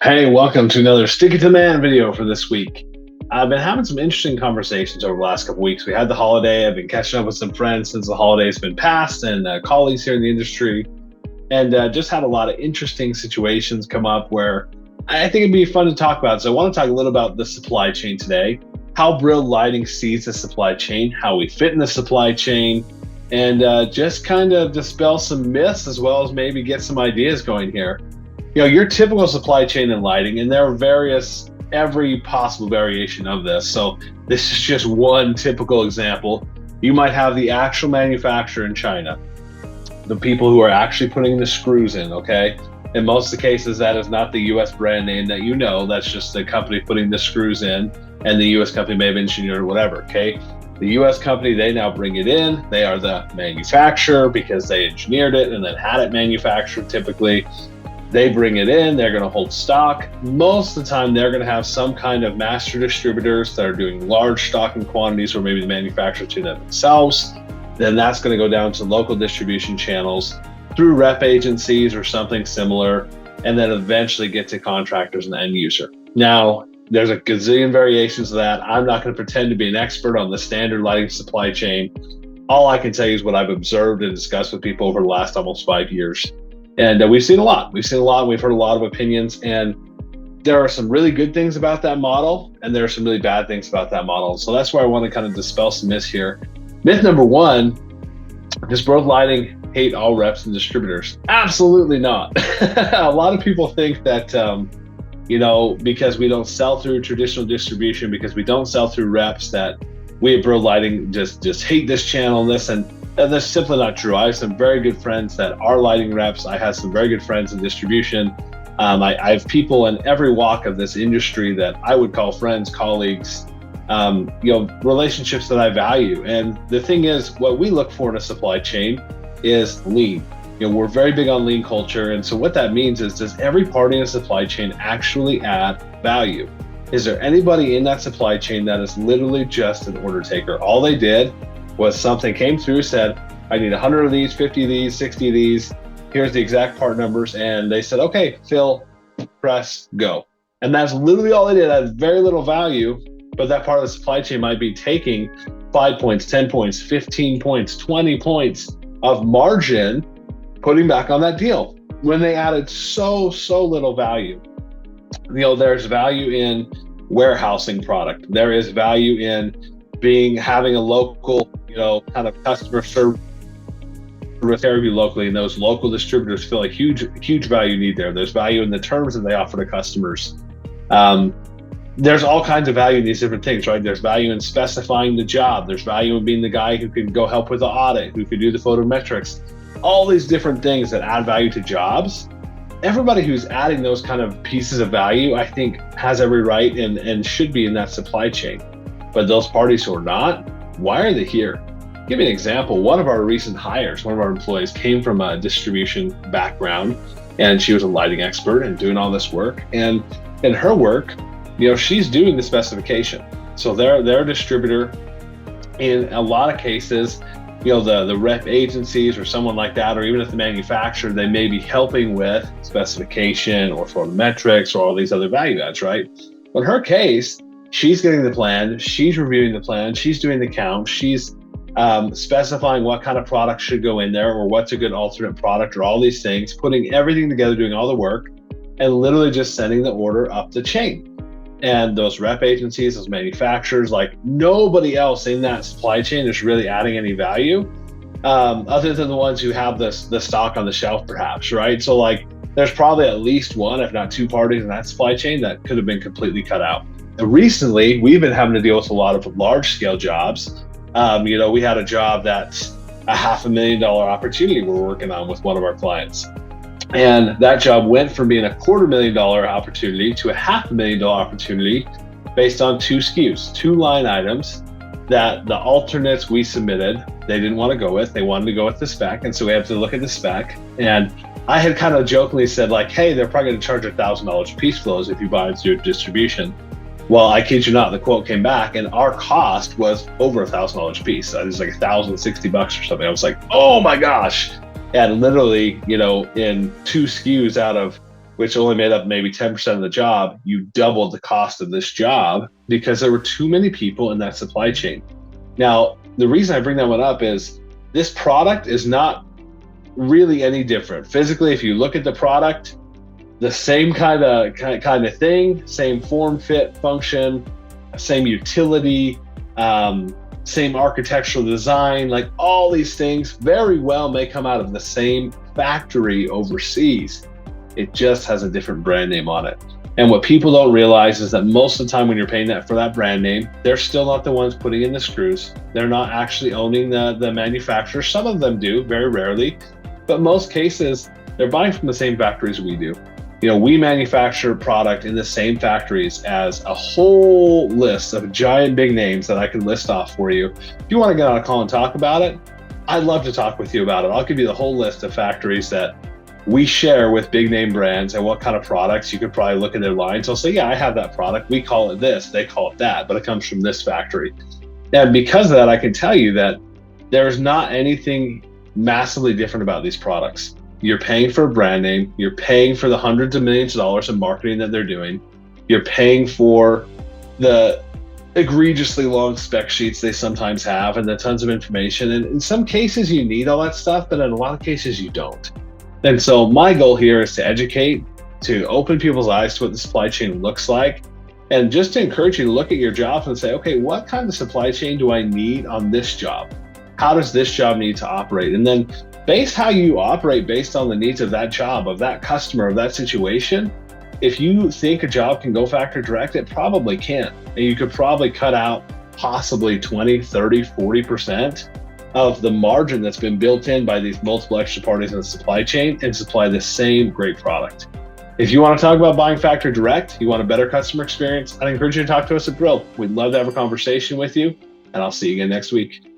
Hey, welcome to another Stick It to Man video for this week. I've been having some interesting conversations over the last couple weeks. We had the holiday. I've been catching up with some friends since the holiday's been passed and colleagues here in the industry, and just had a lot of interesting situations come up where I think it'd be fun to talk about. So I want to talk a little about the supply chain today, how Brilled Lighting sees the supply chain, how we fit in the supply chain, and just kind of dispel some myths as well as maybe get some ideas going here. Your typical supply chain in lighting, and there are every possible variation of this. So this is just one typical example. You might have the actual manufacturer in China, the people who are actually putting the screws in, okay? In most of the cases, that is not the US brand name that you know, that's just the company putting the screws in, and the US company may have engineered or whatever, okay? The US company, they now bring it in. They are the manufacturer because they engineered it and then had it manufactured typically. They bring it in, they're going to hold stock. Most of the time, they're going to have some kind of master distributors that are doing large stocking quantities, or maybe the manufacturer to them themselves. Then that's going to go down to local distribution channels through rep agencies or something similar, and then eventually get to contractors and the end user. Now, there's a gazillion variations of that. I'm not going to pretend to be an expert on the standard lighting supply chain. All I can tell you is what I've observed and discussed with people over the last almost 5 years. And we've seen a lot. We've heard a lot of opinions, and there are some really good things about that model, and there are some really bad things about that model. So that's where I want to kind of dispel some myths here. Myth number one, does Brilled Lighting hate all reps and distributors? Absolutely not. A lot of people think that, because we don't sell through traditional distribution, because we don't sell through reps, that we at Brilled Lighting just hate this channel and this, and that's simply not true. I have some very good friends that are lighting reps. I have some very good friends in distribution. I have people in every walk of this industry that I would call friends, colleagues, relationships that I value. And the thing is, what we look for in a supply chain is lean. We're very big on lean culture. And so what that means is, does every party in a supply chain actually add value? Is there anybody in that supply chain that is literally just an order taker? All they did was something came through, said, I need 100 of these, 50 of these, 60 of these. Here's the exact part numbers. And they said, okay, fill, press, go. And that's literally all they did. That has very little value, but that part of the supply chain might be taking 5 points, 10 points, 15 points, 20 points of margin, putting back on that deal when they added so little value. There's value in warehousing product. There is value in having a local, kind of customer service you locally, and those local distributors feel a huge value need there. There's value in the terms that they offer to customers. There's all kinds of value in these different things, right? There's value in specifying the job. There's value in being the guy who can go help with the audit, who can do the photometrics, all these different things that add value to jobs. Everybody who's adding those kind of pieces of value, I think, has every right and should be in that supply chain. But those parties who are not, why are they here? Give me an example. One of our recent hires, one of our employees, came from a distribution background, and she was a lighting expert and doing all this work. And in her work, she's doing the specification. So they're a distributor. In a lot of cases, the rep agencies or someone like that, or even if the manufacturer, they may be helping with specification or photometrics or all these other value adds, right? But in her case, she's getting the plan, she's reviewing the plan, she's doing the count, she's specifying what kind of product should go in there or what's a good alternate product or all these things, putting everything together, doing all the work, and literally just sending the order up the chain. And those rep agencies, those manufacturers, like nobody else in that supply chain is really adding any value other than the ones who have the stock on the shelf perhaps, right? So like there's probably at least one, if not two parties in that supply chain that could have been completely cut out. Recently, we've been having to deal with a lot of large scale jobs. We had a job that's a $500,000 opportunity we're working on with one of our clients. And that job went from being a $250,000 opportunity to a $500,000 opportunity based on 2 SKUs, 2 line items that the alternates we submitted, they didn't want to go with. They wanted to go with the spec. And so we have to look at the spec. And I had kind of jokingly said like, hey, they're probably going to charge $1,000 a piece for those if you buy it through distribution. Well, I kid you not, the quote came back and our cost was over $1,000 a piece. It was like $1,060 or something. I was like, oh my gosh. And literally, in 2 SKUs out of which only made up maybe 10% of the job, you doubled the cost of this job because there were too many people in that supply chain. Now, the reason I bring that one up is this product is not really any different. Physically, if you look at the product, the same kind of thing, same form, fit, function, same utility, same architectural design, like all these things very well may come out of the same factory overseas. It just has a different brand name on it. And what people don't realize is that most of the time when you're paying that for that brand name, they're still not the ones putting in the screws. They're not actually owning the manufacturer. Some of them do, very rarely, but most cases, they're buying from the same factories we do. We manufacture product in the same factories as a whole list of giant big names that I can list off for you. If you want to get on a call and talk about it, I'd love to talk with you about it. I'll give you the whole list of factories that we share with big name brands and what kind of products. You could probably look at their lines. I'll say, yeah, I have that product. We call it this, they call it that, but it comes from this factory. And because of that, I can tell you that there's not anything massively different about these products. You're paying for a brand name. You're paying for the hundreds of millions of dollars in marketing that they're doing. You're paying for the egregiously long spec sheets they sometimes have and the tons of information. And in some cases, you need all that stuff, but in a lot of cases, you don't. And so my goal here is to educate, to open people's eyes to what the supply chain looks like, and just to encourage you to look at your jobs and say, okay, what kind of supply chain do I need on this job? How does this job need to operate? And then base how you operate based on the needs of that job, of that customer, of that situation. If you think a job can go factory direct, it probably can. And you could probably cut out possibly 20, 30, 40% of the margin that's been built in by these multiple extra parties in the supply chain and supply the same great product. If you want to talk about buying factory direct, you want a better customer experience, I'd encourage you to talk to us at Brilled. We'd love to have a conversation with you, and I'll see you again next week.